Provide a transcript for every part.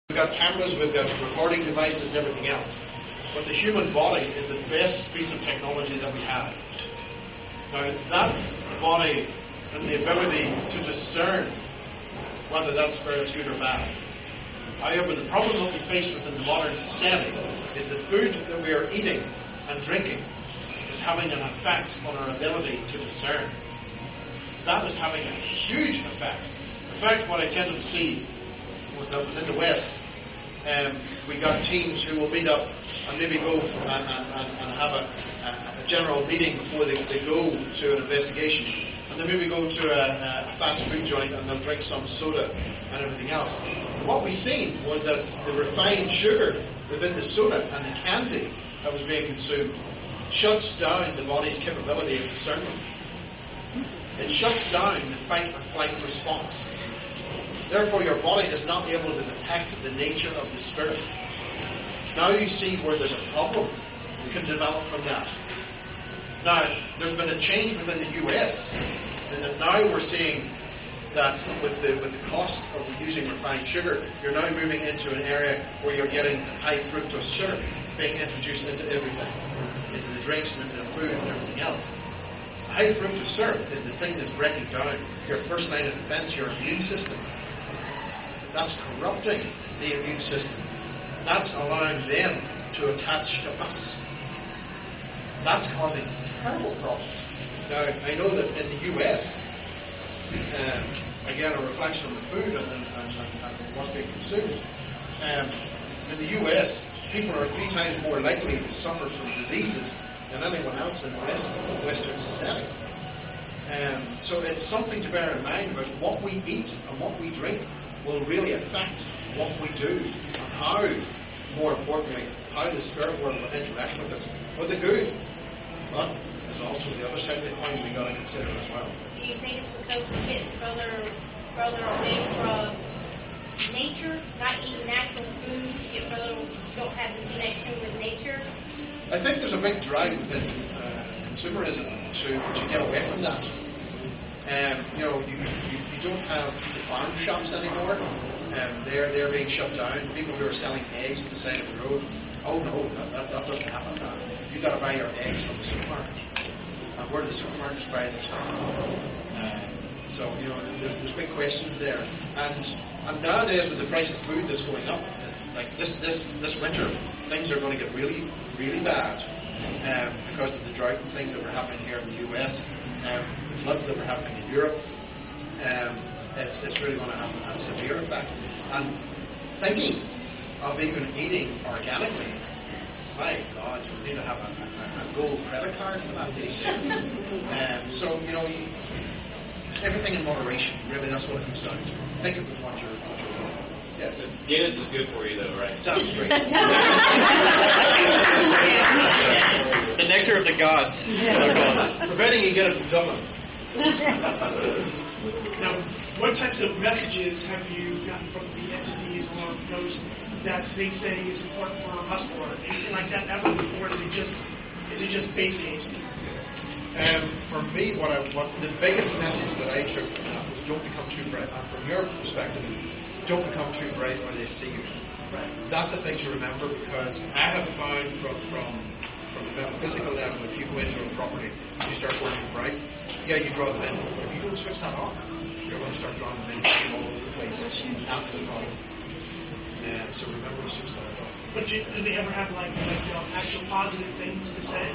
We've got cameras, we've got recording devices and everything else. But the human body is the best piece of technology that we have. Now, that body and the ability to discern whether that spirit's good or bad. However, the problem that we face within the modern society is the food that we are eating and drinking is having an effect on our ability to discern. That is having a huge effect. In fact, what I tended to see was that within the West, we got teams who will meet up and maybe go and have a general meeting before they go to an investigation. And then maybe go to a fast food joint and they'll drink some soda and everything else. And what we seen was that the refined sugar within the soda and the candy that was being consumed shuts down the body's capability of discernment. It shuts down the fight or flight response. Therefore, your body is not able to detect the nature of the spirit. Now you see where there's a problem that can develop from that. Now, there's been a change within the US, and that now we're seeing that with the cost of using refined sugar, you're now moving into an area where you're getting high fructose syrup being introduced into everything, into the drinks and into the food and everything else. High fructose syrup is the thing that's breaking down your first line of defense, your immune system. That's corrupting the immune system. That's allowing them to attach to us. That's causing terrible problems. Now, I know that in the US, again, a reflection on the food and what's being consumed, in the US, people are 3 times more likely to suffer from diseases than anyone else in the rest of Western society. So it's something to bear in mind about what we eat and what we drink will really affect what we do and how, more importantly, how the spirit world will interact with us for the good. But there's also the other side of the coin we've got to consider as well. Do you think it's because we're getting further away from nature, not eating natural food, don't have the connection with nature? I think there's a big drive within consumerism to get away from that. You don't have the farm shops anymore. They're being shut down. People who are selling eggs at the side of the road. Oh no, that doesn't happen now. You've got to buy your eggs from the supermarket. And where do the supermarkets buy their stuff? So there's big questions there. And nowadays with the price of food that's going up, like this winter, things are going to get really, really bad because of the drought and things that were happening here in the US. The floods that were happening in Europe, it's really going to have a severe effect. And thinking of even eating organically, my God, you need to have a gold credit card for that these days. So, everything in moderation, really, that's what it comes down to. Think of what you're doing. Yeah, Guinness is good for you, though, right? Sounds great. The nectar of the gods. Providing you get it from Dublin. Now, what types of messages have you gotten from the entities or those that they say is important for us, or anything like that ever, or is it just base games? For me, what the biggest message that I took from that was don't become too bright. And from your perspective, don't become too bright or they see you. Right. That's the thing to remember, because I have found from the metaphysical level, if you go into a property and you start going bright, yeah, you draw them in. But if you don't switch that off, you're going to start drawing them in all over the place. That's the problem. So remember to switch that off. But do they ever have like actual positive things to say,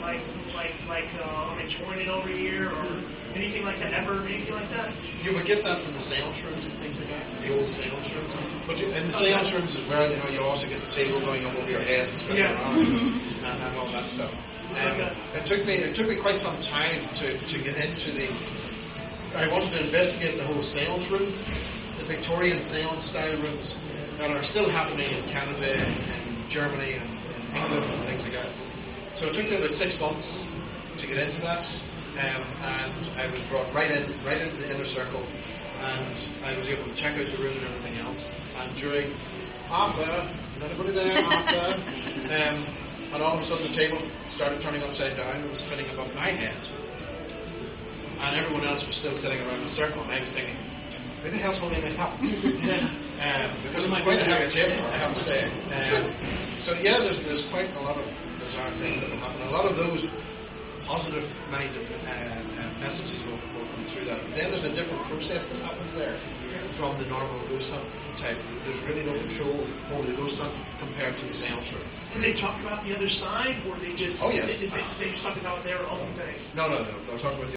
like I'm enjoying it over here, or anything like that? Anything like that? You would get that from the seance rooms and things like that, the old seance rooms. But in the seance rooms as well, you also get the table going up over your head and spinning around and all that stuff. It took me quite some time to get into the. I wanted to investigate the whole seance room, the Victorian seance style rooms that are still happening in Canada and Germany and England and things like that. So it took me about 6 months to get into that, and I was brought right into the inner circle, and I was able to check out the room and everything else. And during anybody there, and all of a sudden the table started turning upside down and was spinning above my head, and everyone else was still sitting around the circle, and I was thinking, where the hell's holding my cup? Because it's quite a heavy tip, I have to say. So yeah, there's quite a lot of bizarre things that will happen. A lot of those positive minded messages will come through that. But then there's a different process that happens there from the normal ghost hunt type. There's really no control over the ghost hunt compared to the seance room. Did they talk about the other side, or they just Oh, yes. they just talk about their own thing? No, they'll talk about